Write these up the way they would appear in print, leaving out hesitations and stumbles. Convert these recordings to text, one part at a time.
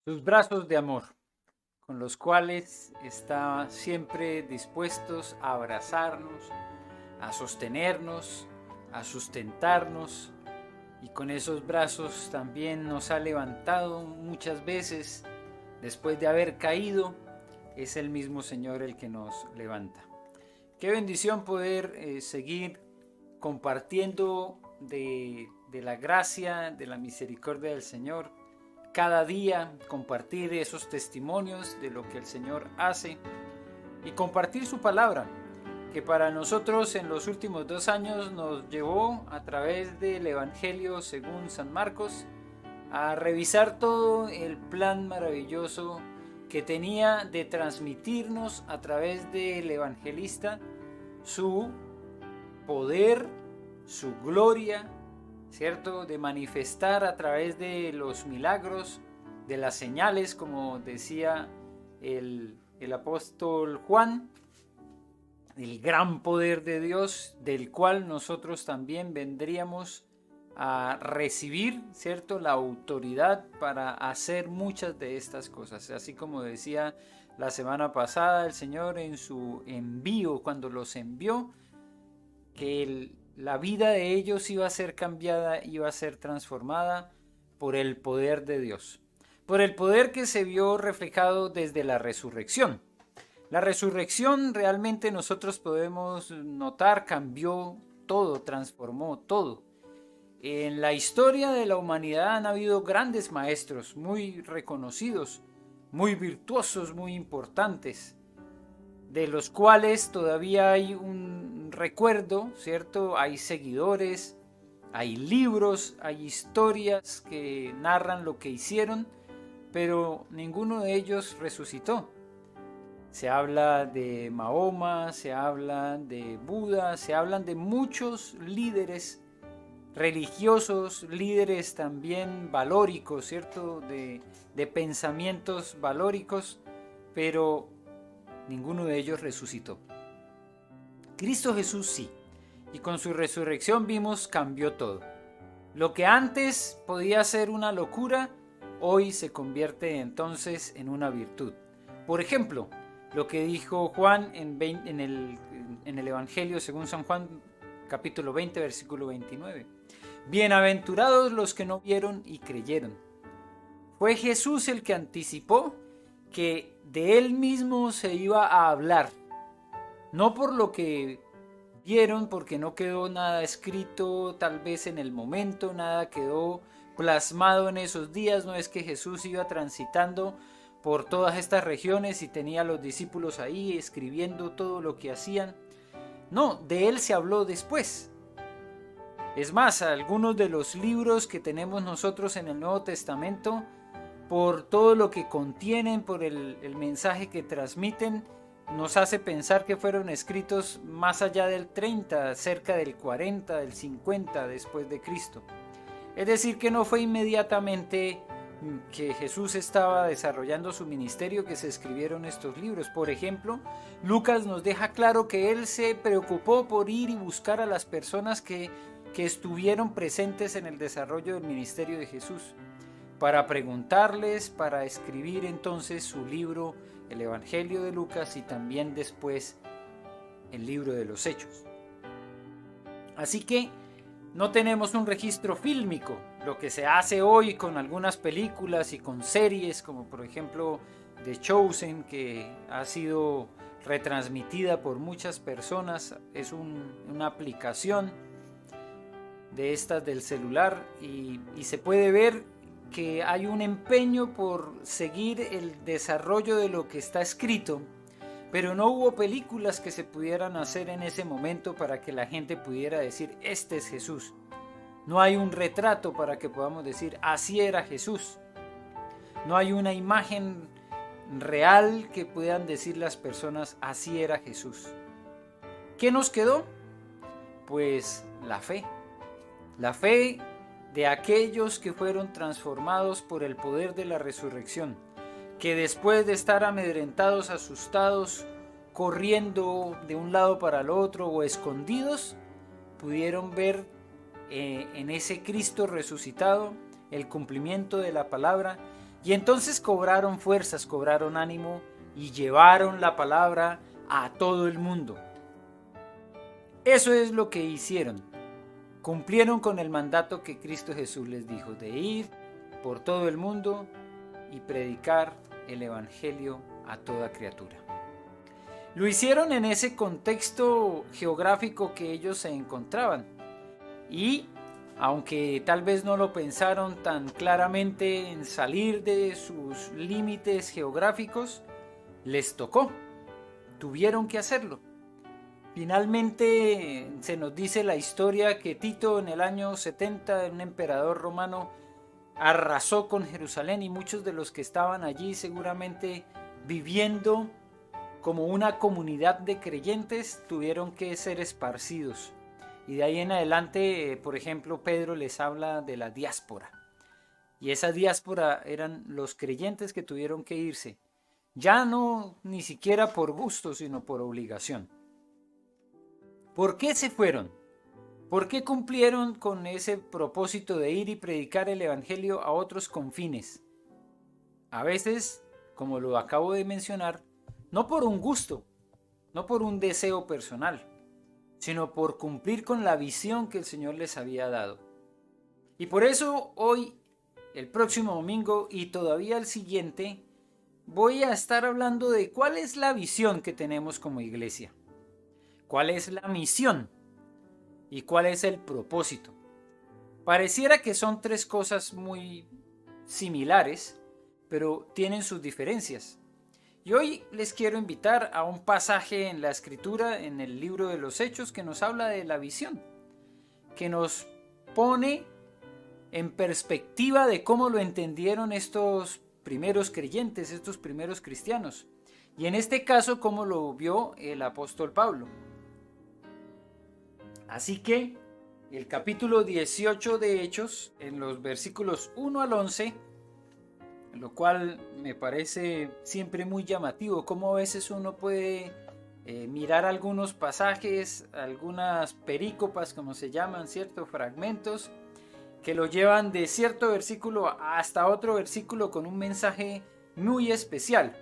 sus brazos de amor, con los cuales está siempre dispuestos a abrazarnos, a sostenernos, a sustentarnos, y con esos brazos también nos ha levantado muchas veces después de haber caído. Es el mismo Señor el que nos levanta. Qué bendición poder seguir compartiendo de la gracia, de la misericordia del Señor. Cada día compartir esos testimonios de lo que el Señor hace y compartir su palabra, que para nosotros en los últimos 2 años nos llevó a través del Evangelio según San Marcos a revisar todo el plan maravilloso que tenía de transmitirnos a través del evangelista su poder, su gloria, ¿cierto? De manifestar a través de los milagros, de las señales, como decía el apóstol Juan, el gran poder de Dios, del cual nosotros también vendríamos a recibir, ¿cierto?, la autoridad para hacer muchas de estas cosas. Así como decía la semana pasada el Señor en su envío, cuando los envió, que la vida de ellos iba a ser cambiada, iba a ser transformada por el poder de Dios, por el poder que se vio reflejado desde la resurrección. La resurrección realmente nosotros podemos notar cambió todo, transformó todo. En la historia de la humanidad han habido grandes maestros muy reconocidos, muy virtuosos, muy importantes, de los cuales todavía hay un recuerdo, ¿cierto? Hay seguidores, hay libros, hay historias que narran lo que hicieron, pero ninguno de ellos resucitó. Se habla de Mahoma, se habla de Buda, se hablan de muchos líderes religiosos, líderes también valóricos, ¿cierto? De pensamientos valóricos, pero ninguno de ellos resucitó. Cristo Jesús sí, y con su resurrección vimos cambió todo. Lo que antes podía ser una locura, hoy se convierte entonces en una virtud. Por ejemplo, lo que dijo Juan en el Evangelio según San Juan, capítulo 20, versículo 29. Bienaventurados los que no vieron y creyeron. Fue Jesús el que anticipó que de él mismo se iba a hablar, no por lo que vieron, porque no quedó nada escrito tal vez en el momento, nada quedó plasmado en esos días. No es que Jesús iba transitando por todas estas regiones y tenía a los discípulos ahí escribiendo todo lo que hacían. No, de él se habló después. Es más, algunos de los libros que tenemos nosotros en el Nuevo Testamento, por todo lo que contienen, por el mensaje que transmiten, nos hace pensar que fueron escritos más allá del 30, cerca del 40, del 50 después de Cristo. Es decir, que no fue inmediatamente que Jesús estaba desarrollando su ministerio que se escribieron estos libros. Por ejemplo, Lucas nos deja claro que él se preocupó por ir y buscar a las personas que estuvieron presentes en el desarrollo del ministerio de Jesús, para preguntarles, para escribir entonces su libro, el Evangelio de Lucas, y también después el libro de los Hechos. Así que no tenemos un registro fílmico, lo que se hace hoy con algunas películas y con series, como por ejemplo The Chosen, que ha sido retransmitida por muchas personas. Es una aplicación de estas del celular y se puede ver que hay un empeño por seguir el desarrollo de lo que está escrito, pero no hubo películas que se pudieran hacer en ese momento para que la gente pudiera decir, este es Jesús. No hay un retrato para que podamos decir, así era Jesús. No hay una imagen real que puedan decir las personas, así era Jesús. ¿Qué nos quedó? Pues la fe. La fe de aquellos que fueron transformados por el poder de la resurrección, que después de estar amedrentados, asustados, corriendo de un lado para el otro o escondidos, pudieron ver en ese Cristo resucitado el cumplimiento de la palabra Y entonces cobraron fuerzas, cobraron ánimo y llevaron la palabra a todo el mundo. Eso es lo que hicieron. Cumplieron con el mandato que Cristo Jesús les dijo, de ir por todo el mundo y predicar el evangelio a toda criatura. Lo hicieron en ese contexto geográfico que ellos se encontraban. Y aunque tal vez no lo pensaron tan claramente en salir de sus límites geográficos, les tocó. Tuvieron que hacerlo. Finalmente se nos dice la historia que Tito en el año 70, un emperador romano, arrasó con Jerusalén y muchos de los que estaban allí seguramente viviendo como una comunidad de creyentes tuvieron que ser esparcidos. Y de ahí en adelante, por ejemplo, Pedro les habla de la diáspora. Y esa diáspora eran los creyentes que tuvieron que irse. Ya no ni siquiera por gusto, sino por obligación. ¿Por qué se fueron? ¿Por qué cumplieron con ese propósito de ir y predicar el evangelio a otros confines? A veces, como lo acabo de mencionar, no por un gusto, no por un deseo personal, sino por cumplir con la visión que el Señor les había dado. Y por eso hoy, el próximo domingo y todavía el siguiente, voy a estar hablando de cuál es la visión que tenemos como iglesia, cuál es la misión y cuál es el propósito. Pareciera que son tres cosas muy similares, pero tienen sus diferencias. Y hoy les quiero invitar a un pasaje en la Escritura, en el libro de los Hechos, que nos habla de la visión, que nos pone en perspectiva de cómo lo entendieron estos primeros creyentes, estos primeros cristianos. Y en este caso, cómo lo vio el apóstol Pablo. Así que el capítulo 18 de Hechos, en los versículos 1 al 11, lo cual me parece siempre muy llamativo, cómo a veces uno puede mirar algunos pasajes, algunas perícopas, como se llaman, ciertos fragmentos, que lo llevan de cierto versículo hasta otro versículo con un mensaje muy especial.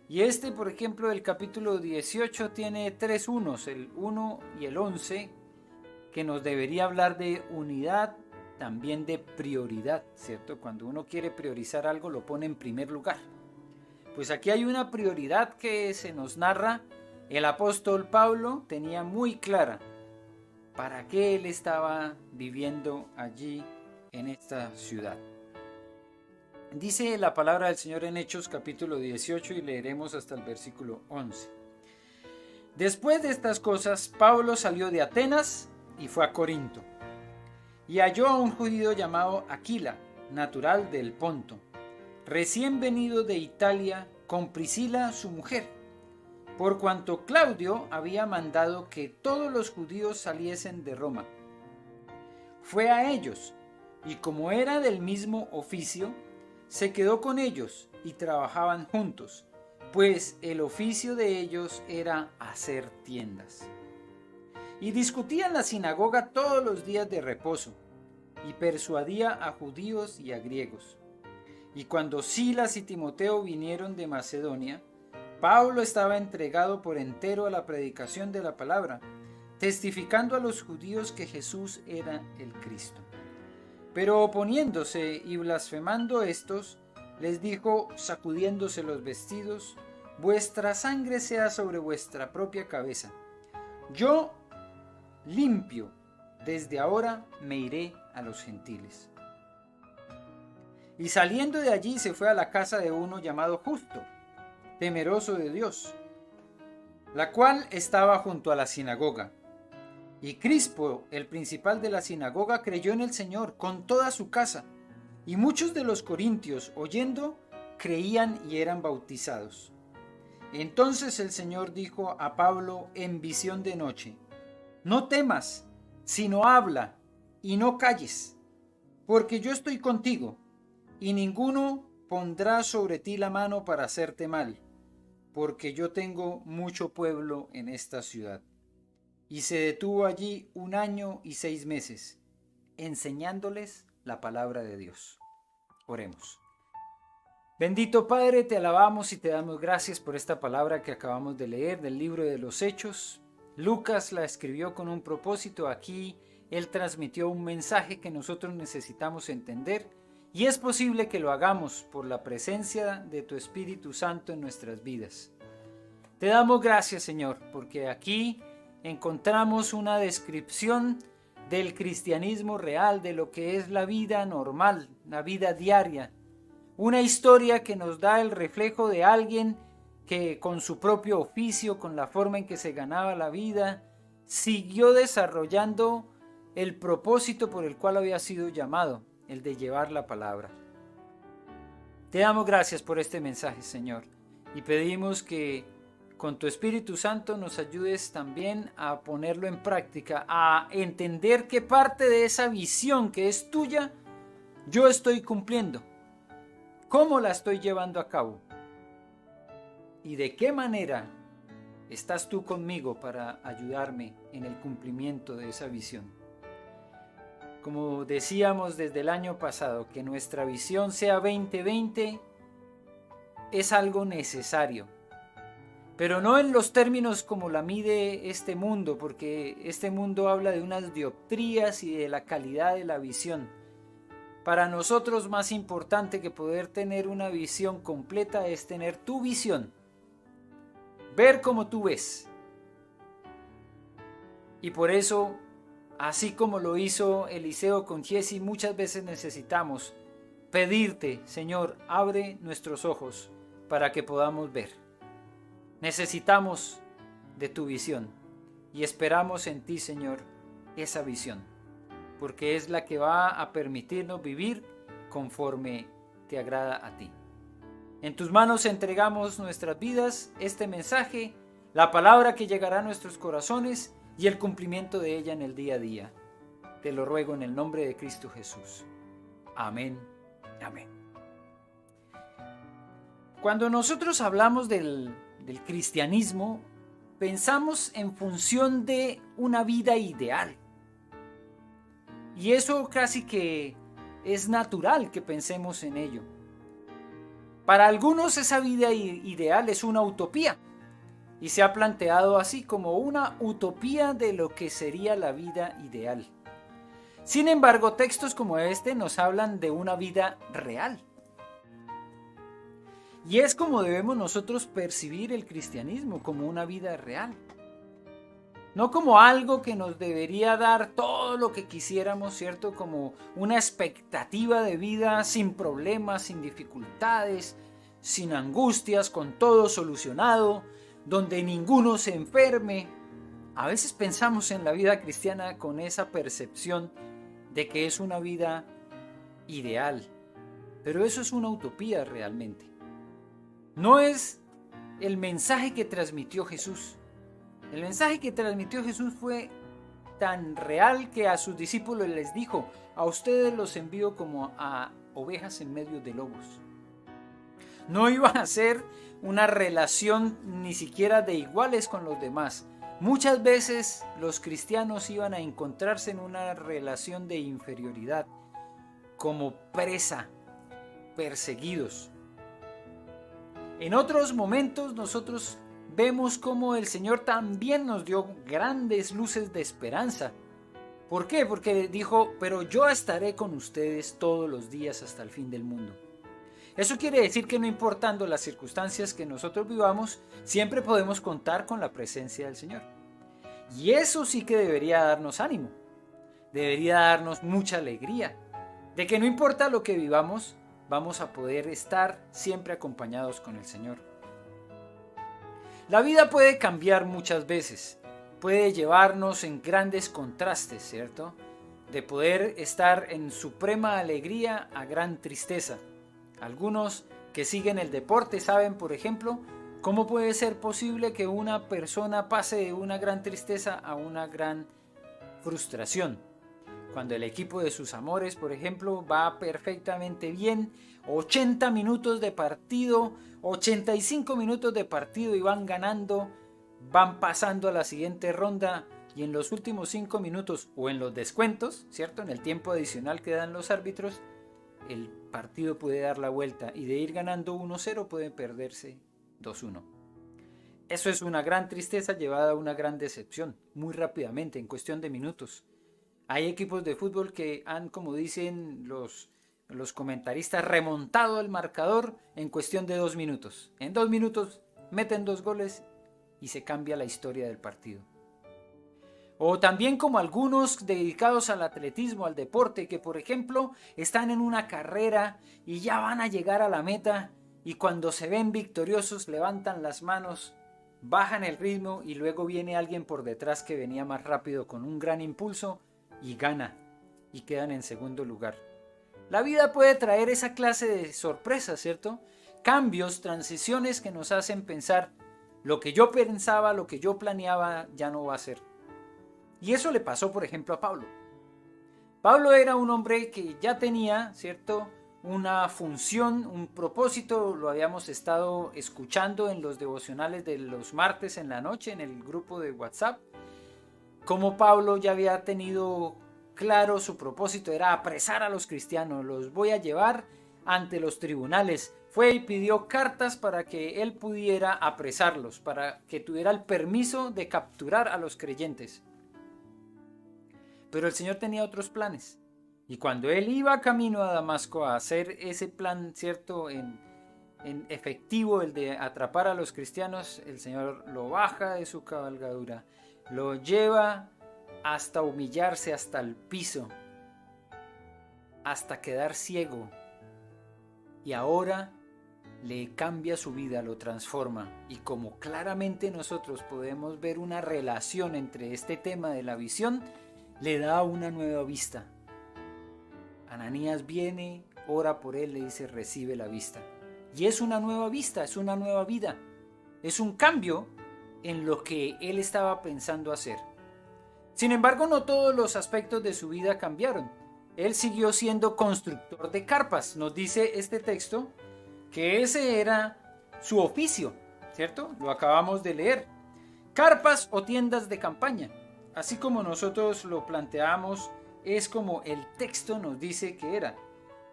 Y este, por ejemplo, el capítulo 18 tiene tres unos, el 1 y el 11, que nos debería hablar de unidad, también de prioridad, ¿cierto? Cuando uno quiere priorizar algo, lo pone en primer lugar. Pues aquí hay una prioridad que se nos narra. El apóstol Pablo tenía muy clara para qué él estaba viviendo allí en esta ciudad. Dice la palabra del Señor en Hechos capítulo 18 y leeremos hasta el versículo 11. Después de estas cosas, Pablo salió de Atenas y fue a Corinto. Y halló a un judío llamado Aquila, natural del Ponto, recién venido de Italia con Priscila su mujer, por cuanto Claudio había mandado que todos los judíos saliesen de Roma. Fue a ellos, y como era del mismo oficio, se quedó con ellos y trabajaban juntos, pues el oficio de ellos era hacer tiendas. Y discutía en la sinagoga todos los días de reposo, y persuadía a judíos y a griegos. Y cuando Silas y Timoteo vinieron de Macedonia, Pablo estaba entregado por entero a la predicación de la palabra, testificando a los judíos que Jesús era el Cristo. Pero oponiéndose y blasfemando estos, les dijo, sacudiéndose los vestidos, vuestra sangre sea sobre vuestra propia cabeza. Yo, limpio, desde ahora me iré a los gentiles. Y saliendo de allí se fue a la casa de uno llamado Justo, temeroso de Dios, la cual estaba junto a la sinagoga. Y Crispo, el principal de la sinagoga, creyó en el Señor con toda su casa, y muchos de los corintios, oyendo, creían y eran bautizados. Entonces el Señor dijo a Pablo en visión de noche, no temas, sino habla, y no calles, porque yo estoy contigo, y ninguno pondrá sobre ti la mano para hacerte mal, porque yo tengo mucho pueblo en esta ciudad. Y se detuvo allí 1 año y 6 meses, enseñándoles la palabra de Dios. Oremos. Bendito Padre, te alabamos y te damos gracias por esta palabra que acabamos de leer del libro de los Hechos. Lucas la escribió con un propósito. Aquí él transmitió un mensaje que nosotros necesitamos entender y es posible que lo hagamos por la presencia de tu Espíritu Santo en nuestras vidas. Te damos gracias, Señor, porque aquí encontramos una descripción del cristianismo real, de lo que es la vida normal, la vida diaria. Una historia que nos da el reflejo de alguien que con su propio oficio, con la forma en que se ganaba la vida, siguió desarrollando el propósito por el cual había sido llamado, el de llevar la palabra. Te damos gracias por este mensaje, Señor, y pedimos que con tu Espíritu Santo nos ayudes también a ponerlo en práctica, a entender qué parte de esa visión que es tuya yo estoy cumpliendo. ¿Cómo la estoy llevando a cabo? ¿Y de qué manera estás tú conmigo para ayudarme en el cumplimiento de esa visión? Como decíamos desde el año pasado, que nuestra visión sea 2020 es algo necesario, pero no en los términos como la mide este mundo, porque este mundo habla de unas dioptrías y de la calidad de la visión. Para nosotros más importante que poder tener una visión completa es tener tu visión, ver como tú ves. Y por eso, así como lo hizo Eliseo con Giezi, muchas veces necesitamos pedirte, Señor, abre nuestros ojos para que podamos ver. Necesitamos de tu visión y esperamos en ti, Señor, esa visión, porque es la que va a permitirnos vivir conforme te agrada a ti. En tus manos entregamos nuestras vidas, este mensaje, la palabra que llegará a nuestros corazones y el cumplimiento de ella en el día a día. Te lo ruego en el nombre de Cristo Jesús. Amén. Amén. Cuando nosotros hablamos del cristianismo, pensamos en función de una vida ideal. Y eso casi que es natural que pensemos en ello. Para algunos esa vida ideal es una utopía y se ha planteado así como una utopía de lo que sería la vida ideal. Sin embargo, textos como este nos hablan de una vida real. Y es como debemos nosotros percibir el cristianismo, como una vida real. No como algo que nos debería dar todo lo que quisiéramos, ¿cierto? Como una expectativa de vida sin problemas, sin dificultades, sin angustias, con todo solucionado, donde ninguno se enferme. A veces pensamos en la vida cristiana con esa percepción de que es una vida ideal, pero eso es una utopía realmente. No es el mensaje que transmitió Jesús. El mensaje que transmitió Jesús fue tan real que a sus discípulos les dijo: a ustedes los envío como a ovejas en medio de lobos. No iba a ser una relación ni siquiera de iguales con los demás. Muchas veces los cristianos iban a encontrarse en una relación de inferioridad, como presa, perseguidos. En otros momentos nosotros vemos cómo el Señor también nos dio grandes luces de esperanza. ¿Por qué? Porque dijo: pero yo estaré con ustedes todos los días hasta el fin del mundo. Eso quiere decir que no importando las circunstancias que nosotros vivamos, siempre podemos contar con la presencia del Señor. Y eso sí que debería darnos ánimo, debería darnos mucha alegría, de que no importa lo que vivamos, vamos a poder estar siempre acompañados con el Señor. La vida puede cambiar muchas veces, puede llevarnos en grandes contrastes, ¿cierto? De poder estar en suprema alegría a gran tristeza. Algunos que siguen el deporte saben, por ejemplo, cómo puede ser posible que una persona pase de una gran tristeza a una gran frustración. Cuando el equipo de sus amores, por ejemplo, va perfectamente bien, 80 minutos de partido, 85 minutos de partido y van ganando, van pasando a la siguiente ronda y en los últimos 5 minutos o en los descuentos, ¿cierto? En el tiempo adicional que dan los árbitros, el partido puede dar la vuelta y de ir ganando 1-0 puede perderse 2-1. Eso es una gran tristeza llevada a una gran decepción, muy rápidamente, en cuestión de minutos. Hay equipos de fútbol que han, como dicen los comentaristas, remontado el marcador en cuestión de 2 minutos. En 2 minutos meten 2 goles y se cambia la historia del partido. O también como algunos dedicados al atletismo, al deporte, que por ejemplo están en una carrera y ya van a llegar a la meta y cuando se ven victoriosos levantan las manos, bajan el ritmo y luego viene alguien por detrás que venía más rápido con un gran impulso y gana y quedan en segundo lugar. La vida puede traer esa clase de sorpresas, ¿cierto? Cambios, transiciones que nos hacen pensar lo que yo pensaba, lo que yo planeaba ya no va a ser. Y eso le pasó, por ejemplo, a Pablo. Pablo era un hombre que ya tenía, ¿cierto?, una función, un propósito. Lo habíamos estado escuchando en los devocionales de los martes en la noche en el grupo de WhatsApp. Como Pablo ya había tenido claro su propósito, era apresar a los cristianos, los voy a llevar ante los tribunales. Fue y pidió cartas para que él pudiera apresarlos, para que tuviera el permiso de capturar a los creyentes. Pero el Señor tenía otros planes. Y cuando él iba camino a Damasco a hacer ese plan, ¿cierto?, en efectivo, el de atrapar a los cristianos, el Señor lo baja de su cabalgadura, lo lleva hasta humillarse hasta el piso, hasta quedar ciego. Y ahora le cambia su vida, lo transforma. Y como claramente nosotros podemos ver una relación entre este tema de la visión, le da una nueva vista. Ananías viene, ora por él, le dice recibe la vista. Y es una nueva vista, es una nueva vida. Es un cambio en lo que él estaba pensando hacer. Sin embargo, no todos los aspectos de su vida cambiaron. Él siguió siendo constructor de carpas. Nos dice este texto que ese era su oficio, ¿cierto? Lo acabamos de leer. Carpas o tiendas de campaña. Así como nosotros lo planteamos, es como el texto nos dice que era.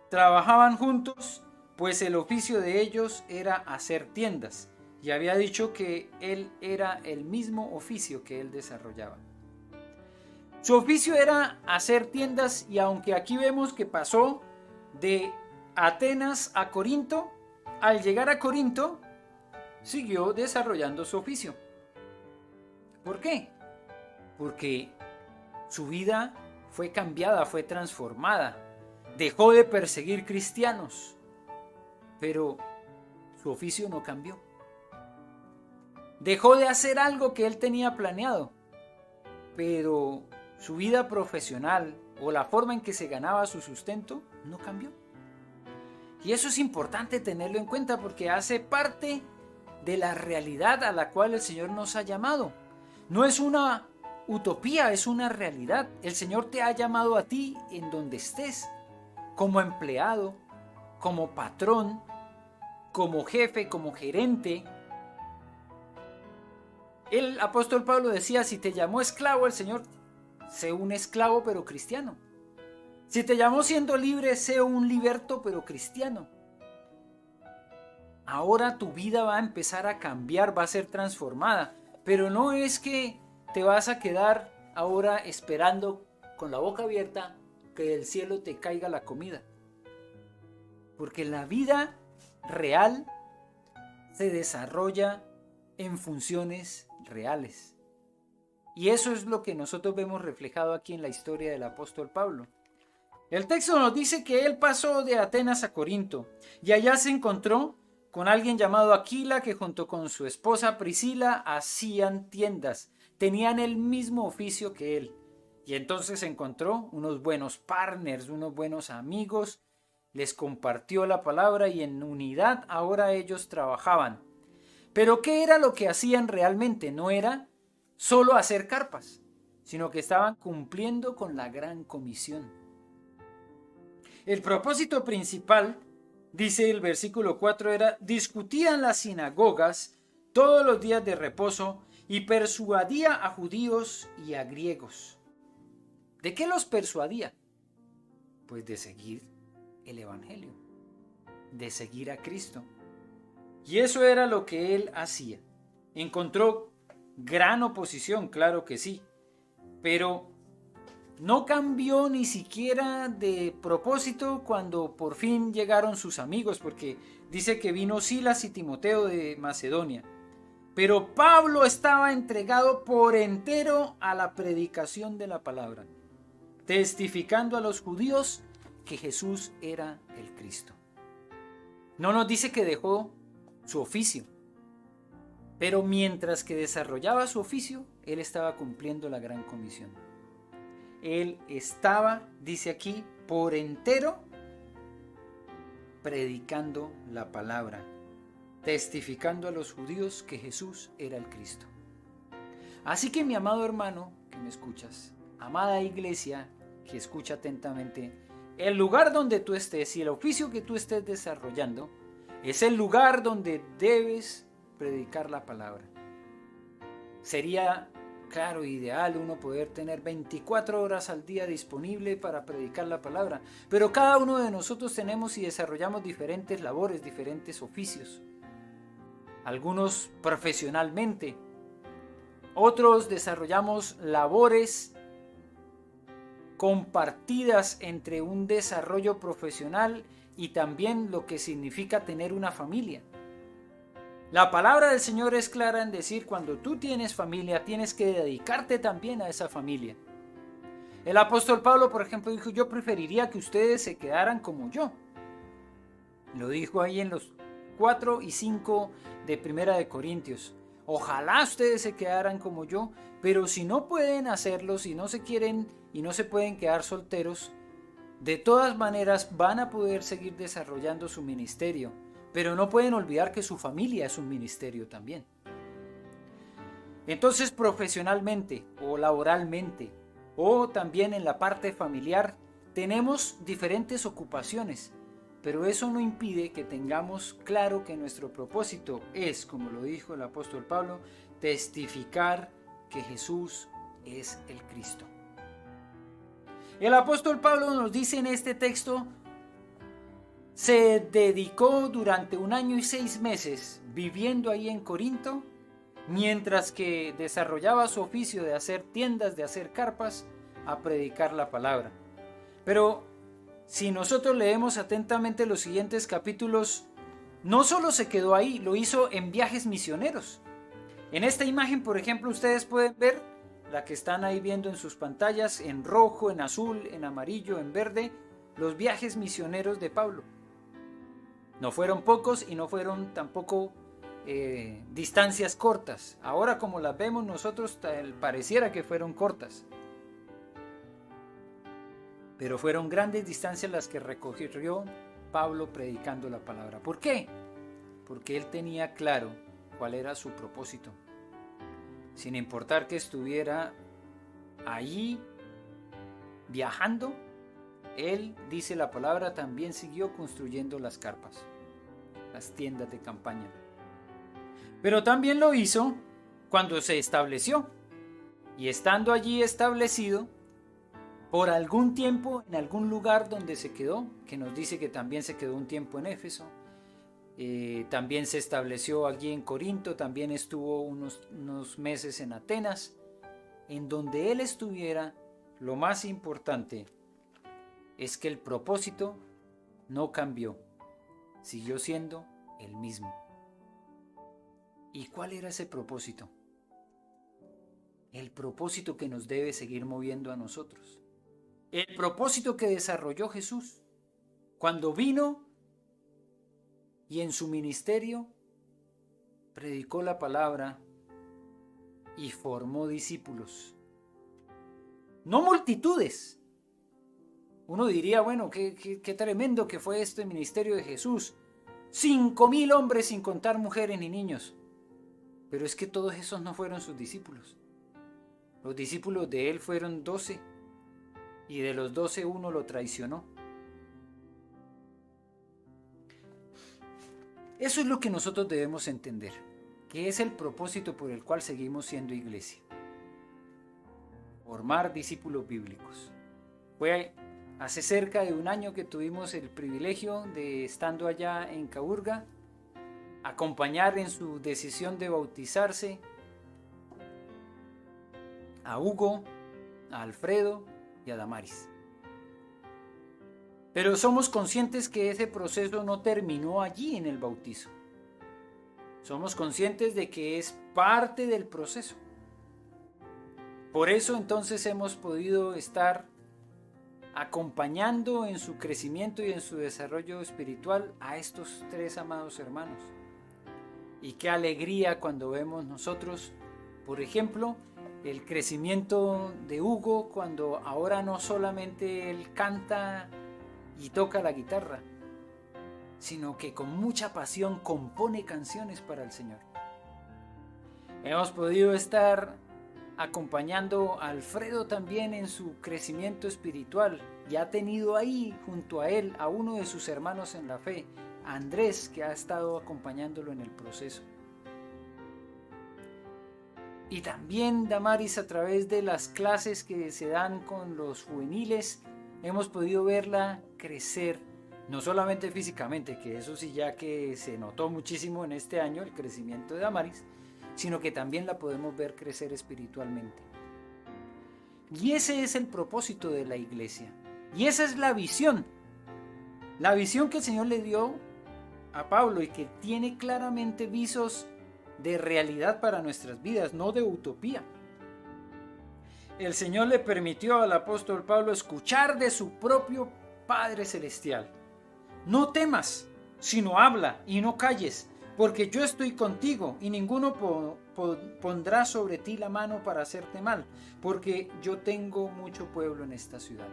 Trabajaban juntos, pues el oficio de ellos era hacer tiendas. Y había dicho que él era el mismo oficio que él desarrollaba. Su oficio era hacer tiendas y aunque aquí vemos que pasó de Atenas a Corinto, al llegar a Corinto siguió desarrollando su oficio. ¿Por qué? Porque su vida fue cambiada, fue transformada. Dejó de perseguir cristianos, pero su oficio no cambió. Dejó de hacer algo que él tenía planeado, pero su vida profesional o la forma en que se ganaba su sustento no cambió. Y eso es importante tenerlo en cuenta porque hace parte de la realidad a la cual el Señor nos ha llamado. No es una utopía, es una realidad. El Señor te ha llamado a ti en donde estés, como empleado, como patrón, como jefe, como gerente. El apóstol Pablo decía, si te llamó esclavo el Señor, sé un esclavo pero cristiano. Si te llamó siendo libre, sé un liberto pero cristiano. Ahora tu vida va a empezar a cambiar, va a ser transformada, pero no es que te vas a quedar ahora esperando con la boca abierta que del cielo te caiga la comida. Porque la vida real se desarrolla en funciones reales. Y eso es lo que nosotros vemos reflejado aquí en la historia del apóstol Pablo. El texto nos dice que él pasó de Atenas a Corinto y allá se encontró con alguien llamado Aquila que junto con su esposa Priscila hacían tiendas. Tenían el mismo oficio que él. Y entonces encontró unos buenos partners, unos buenos amigos, les compartió la palabra y en unidad ahora ellos trabajaban. Pero ¿qué era lo que hacían realmente? No era solo hacer carpas, sino que estaban cumpliendo con la gran comisión. El propósito principal, dice el versículo 4, era discutían en las sinagogas todos los días de reposo y persuadía a judíos y a griegos. ¿De qué los persuadía? Pues de seguir el Evangelio, de seguir a Cristo. Y eso era lo que él hacía. Encontró gran oposición, claro que sí, pero no cambió ni siquiera de propósito cuando por fin llegaron sus amigos, porque dice que vino Silas y Timoteo de Macedonia. Pero Pablo estaba entregado por entero a la predicación de la palabra, testificando a los judíos que Jesús era el Cristo. No nos dice que dejó su oficio, pero mientras que desarrollaba su oficio, él estaba cumpliendo la gran comisión. Él estaba, dice aquí, por entero predicando la palabra, testificando a los judíos que Jesús era el Cristo. Así que mi amado hermano que me escuchas, amada iglesia que escucha atentamente, el lugar donde tú estés y el oficio que tú estés desarrollando es el lugar donde debes predicar la palabra. Sería, claro, ideal uno poder tener 24 horas al día disponible para predicar la palabra, pero cada uno de nosotros tenemos y desarrollamos diferentes labores, diferentes oficios. Algunos profesionalmente, otros desarrollamos labores compartidas entre un desarrollo profesional y también lo que significa tener una familia. La palabra del Señor es clara en decir, cuando tú tienes familia, tienes que dedicarte también a esa familia. El apóstol Pablo, por ejemplo, dijo, yo preferiría que ustedes se quedaran como yo. Lo dijo ahí en los 4 y 5 de Primera de Corintios. Ojalá ustedes se quedaran como yo, pero si no pueden hacerlo, si no se quieren y no se pueden quedar solteros, de todas maneras van a poder seguir desarrollando su ministerio, pero no pueden olvidar que su familia es un ministerio también. Entonces, profesionalmente o laboralmente o también en la parte familiar, tenemos diferentes ocupaciones, pero eso no impide que tengamos claro que nuestro propósito es, como lo dijo el apóstol Pablo, testificar que Jesús es el Cristo. El apóstol Pablo nos dice en este texto, se dedicó durante 1 año y 6 meses viviendo ahí en Corinto, mientras que desarrollaba su oficio de hacer tiendas, de hacer carpas, a predicar la palabra. Pero si nosotros leemos atentamente los siguientes capítulos, no solo se quedó ahí, lo hizo en viajes misioneros. En esta imagen, por ejemplo, ustedes pueden ver la que están ahí viendo en sus pantallas, en rojo, en azul, en amarillo, en verde, los viajes misioneros de Pablo. No fueron pocos y no fueron tampoco distancias cortas. Ahora, como las vemos nosotros, pareciera que fueron cortas. Pero fueron grandes distancias las que recorrió Pablo predicando la palabra. ¿Por qué? Porque él tenía claro cuál era su propósito. Sin importar que estuviera allí viajando, él, dice la palabra, también siguió construyendo las carpas, las tiendas de campaña. Pero también lo hizo cuando se estableció. Y estando allí establecido, por algún tiempo, en algún lugar donde se quedó, que nos dice que también se quedó un tiempo en Éfeso, también se estableció allí en Corinto, también estuvo unos meses en Atenas. En donde él estuviera, lo más importante es que el propósito no cambió, siguió siendo el mismo. ¿Y cuál era ese propósito? El propósito que nos debe seguir moviendo a nosotros. El propósito que desarrolló Jesús cuando vino y en su ministerio predicó la palabra y formó discípulos. No multitudes. Uno diría, bueno, qué tremendo que fue este ministerio de Jesús. 5,000 hombres sin contar mujeres ni niños. Pero es que todos esos no fueron sus discípulos. Los discípulos de él fueron 12. Y de los 12 uno lo traicionó. Eso es lo que nosotros debemos entender, que es el propósito por el cual seguimos siendo iglesia. Formar discípulos bíblicos. Fue Hace cerca de un año que tuvimos el privilegio de, estando allá en Caburga, acompañar en su decisión de bautizarse a Hugo, a Alfredo y a Damaris. Pero somos conscientes que ese proceso no terminó allí en el bautizo. Somos conscientes de que es parte del proceso. Por eso entonces hemos podido estar acompañando en su crecimiento y en su desarrollo espiritual a estos tres amados hermanos. Y qué alegría cuando vemos nosotros, por ejemplo, el crecimiento de Hugo, cuando ahora no solamente él canta y toca la guitarra, sino que con mucha pasión compone canciones para el Señor. Hemos podido estar acompañando a Alfredo también en su crecimiento espiritual y ha tenido ahí junto a él a uno de sus hermanos en la fe, Andrés, que ha estado acompañándolo en el proceso. Y también Damaris, a través de las clases que se dan con los juveniles, hemos podido verla crecer, no solamente físicamente, que eso sí ya que se notó muchísimo en este año el crecimiento de Damaris, sino que también la podemos ver crecer espiritualmente. Y ese es el propósito de la iglesia. Y esa es la visión que el Señor le dio a Pablo y que tiene claramente visos de realidad para nuestras vidas, no de utopía. El Señor le permitió al apóstol Pablo escuchar de su propio Padre Celestial: no temas, sino habla y no calles, porque yo estoy contigo y ninguno pondrá sobre ti la mano para hacerte mal, porque yo tengo mucho pueblo en esta ciudad.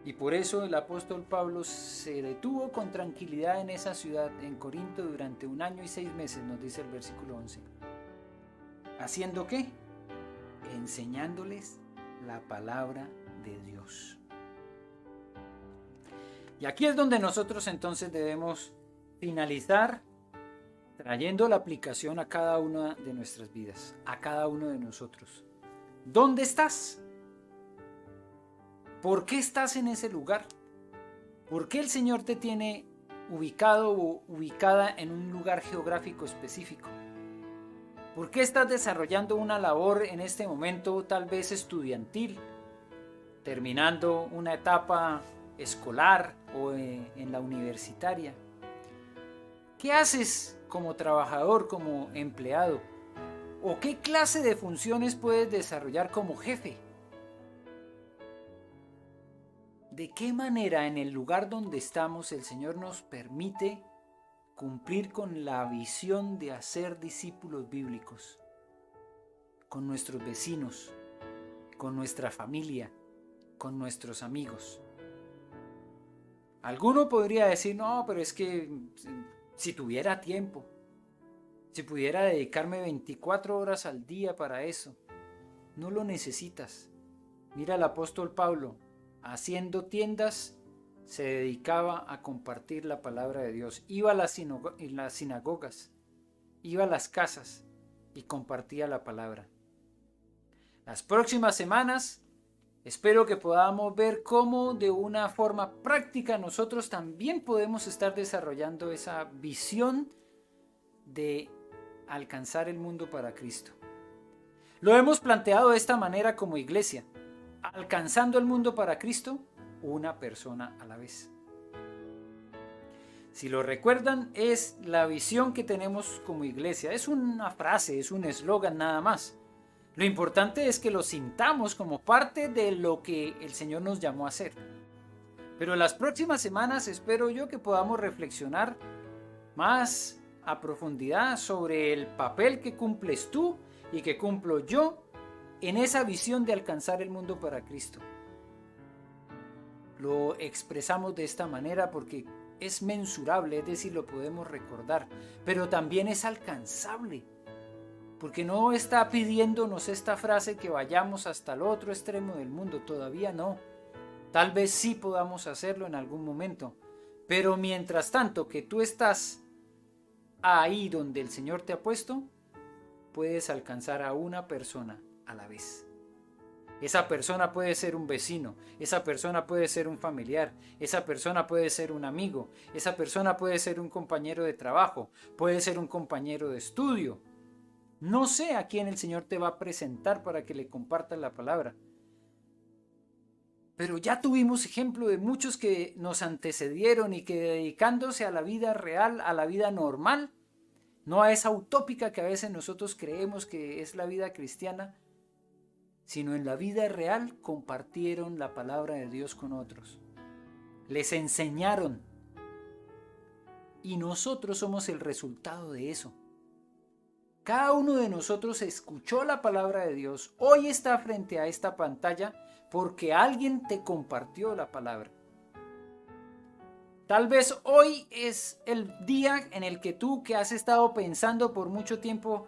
Y por eso el apóstol Pablo se detuvo con tranquilidad en esa ciudad, en Corinto, durante 1 año y 6 meses, nos dice el versículo 11. ¿Haciendo qué? Enseñándoles la palabra de Dios. Y aquí es donde nosotros entonces debemos finalizar trayendo la aplicación a cada una de nuestras vidas, a cada uno de nosotros. ¿Dónde estás? ¿Por qué estás en ese lugar? ¿Por qué el Señor te tiene ubicado o ubicada en un lugar geográfico específico? ¿Por qué estás desarrollando una labor en este momento tal vez estudiantil, terminando una etapa escolar o en la universitaria? ¿Qué haces como trabajador, como empleado? ¿O qué clase de funciones puedes desarrollar como jefe? ¿De qué manera en el lugar donde estamos el Señor nos permite cumplir con la visión de hacer discípulos bíblicos? Con nuestros vecinos, con nuestra familia, con nuestros amigos. Alguno podría decir: no, pero es que si tuviera tiempo, si pudiera dedicarme 24 horas al día para eso. No lo necesitas. Mira al apóstol Pablo, haciendo tiendas, se dedicaba a compartir la palabra de Dios. Iba a las sinagogas, iba a las casas y compartía la palabra. Las próximas semanas espero que podamos ver cómo de una forma práctica nosotros también podemos estar desarrollando esa visión de alcanzar el mundo para Cristo. Lo hemos planteado de esta manera como iglesia: alcanzando el mundo para Cristo, una persona a la vez. Si lo recuerdan, es la visión que tenemos como iglesia. Es una frase, es un eslogan nada más. Lo importante es que lo sintamos como parte de lo que el Señor nos llamó a hacer. Pero las próximas semanas espero yo que podamos reflexionar más a profundidad sobre el papel que cumples tú y que cumplo yo en esa visión de alcanzar el mundo para Cristo. Lo expresamos de esta manera porque es mensurable, es decir, lo podemos recordar, pero también es alcanzable, porque no está pidiéndonos esta frase que vayamos hasta el otro extremo del mundo, todavía no. Tal vez sí podamos hacerlo en algún momento, pero mientras tanto que tú estás ahí donde el Señor te ha puesto, puedes alcanzar a una persona a la vez. Esa persona puede ser un vecino, esa persona puede ser un familiar, esa persona puede ser un amigo, esa persona puede ser un compañero de trabajo, puede ser un compañero de estudio. No sé a quién el Señor te va a presentar para que le compartas la palabra. Pero ya tuvimos ejemplo de muchos que nos antecedieron y que dedicándose a la vida real, a la vida normal, no a esa utópica que a veces nosotros creemos que es la vida cristiana, sino en la vida real compartieron la palabra de Dios con otros. Les enseñaron. Y nosotros somos el resultado de eso. Cada uno de nosotros escuchó la palabra de Dios. Hoy está frente a esta pantalla porque alguien te compartió la palabra. Tal vez hoy es el día en el que tú, que has estado pensando por mucho tiempo,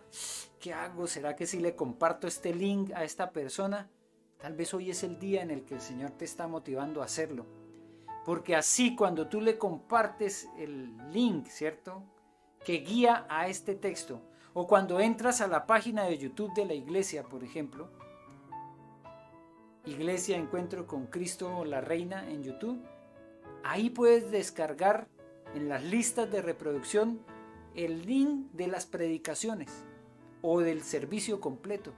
¿qué hago? ¿Será que si le comparto este link a esta persona? Tal vez hoy es el día en el que el Señor te está motivando a hacerlo. Porque así cuando tú le compartes el link, ¿cierto?, que guía a este texto, o cuando entras a la página de YouTube de la iglesia, por ejemplo, Iglesia Encuentro con Cristo la Reina en YouTube, ahí puedes descargar en las listas de reproducción el link de las predicaciones o del servicio completo.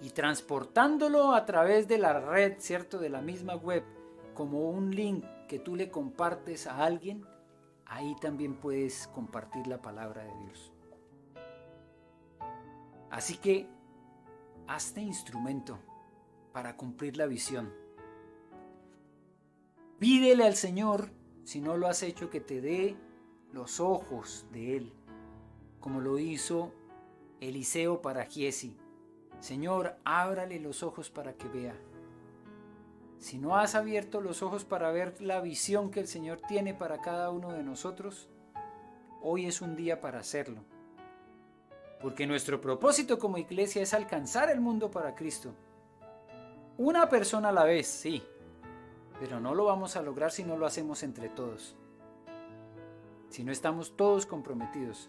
Y transportándolo a través de la red, ¿cierto?, de la misma web, como un link que tú le compartes a alguien, ahí también puedes compartir la palabra de Dios. Así que hazte instrumento para cumplir la visión. Pídele al Señor, si no lo has hecho, que te dé los ojos de Él, como lo hizo Eliseo para Giezi. Señor, ábrale los ojos para que vea. Si no has abierto los ojos para ver la visión que el Señor tiene para cada uno de nosotros, hoy es un día para hacerlo. Porque nuestro propósito como iglesia es alcanzar el mundo para Cristo. Una persona a la vez, sí, pero no lo vamos a lograr si no lo hacemos entre todos. Si no estamos todos comprometidos,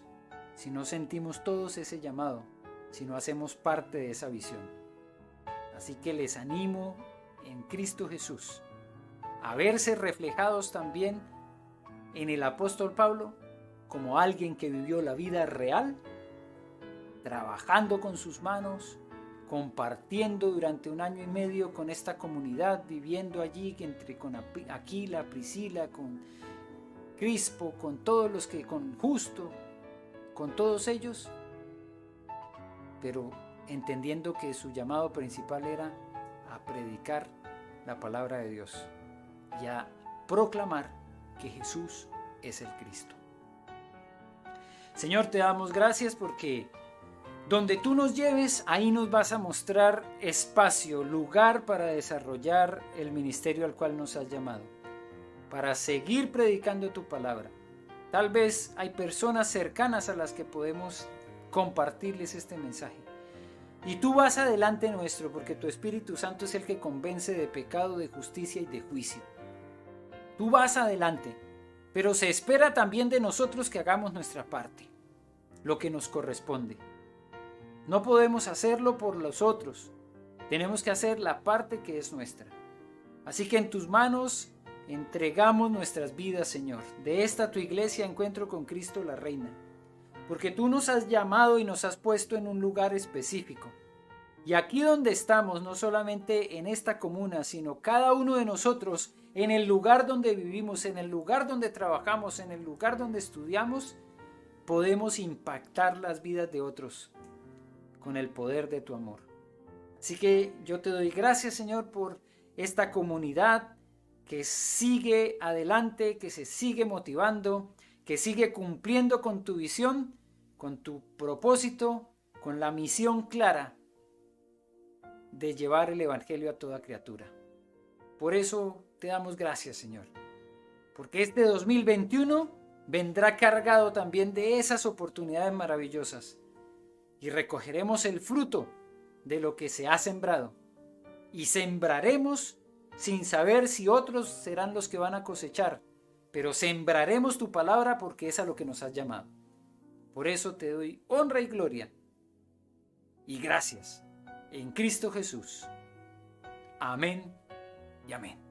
si no sentimos todos ese llamado, si no hacemos parte de esa visión. Así que les animo en Cristo Jesús a verse reflejados también en el apóstol Pablo como alguien que vivió la vida real, trabajando con sus manos, compartiendo durante 1 año y medio con esta comunidad, viviendo allí con Aquila, Priscila, con Crispo, con todos los que, con Justo, con todos ellos, pero entendiendo que su llamado principal era a predicar la palabra de Dios y a proclamar que Jesús es el Cristo. Señor, te damos gracias porque donde tú nos lleves, ahí nos vas a mostrar espacio, lugar para desarrollar el ministerio al cual nos has llamado, para seguir predicando tu palabra. Tal vez hay personas cercanas a las que podemos compartirles este mensaje. Y tú vas adelante nuestro, porque tu Espíritu Santo es el que convence de pecado, de justicia y de juicio. Tú vas adelante, pero se espera también de nosotros que hagamos nuestra parte, lo que nos corresponde. No podemos hacerlo por los otros, tenemos que hacer la parte que es nuestra. Así que en tus manos entregamos nuestras vidas, Señor. De esta tu iglesia Encuentro con Cristo la Reina. Porque tú nos has llamado y nos has puesto en un lugar específico. Y aquí donde estamos, no solamente en esta comuna, sino cada uno de nosotros, en el lugar donde vivimos, en el lugar donde trabajamos, en el lugar donde estudiamos, podemos impactar las vidas de otros con el poder de tu amor. Así que yo te doy gracias, Señor, por esta comunidad que sigue adelante, que se sigue motivando, que sigue cumpliendo con tu visión, con tu propósito, con la misión clara de llevar el Evangelio a toda criatura. Por eso te damos gracias, Señor, porque este 2021 vendrá cargado también de esas oportunidades maravillosas y recogeremos el fruto de lo que se ha sembrado y sembraremos sin saber si otros serán los que van a cosechar, pero sembraremos tu palabra porque es a lo que nos has llamado. Por eso te doy honra y gloria y gracias en Cristo Jesús. Amén y amén.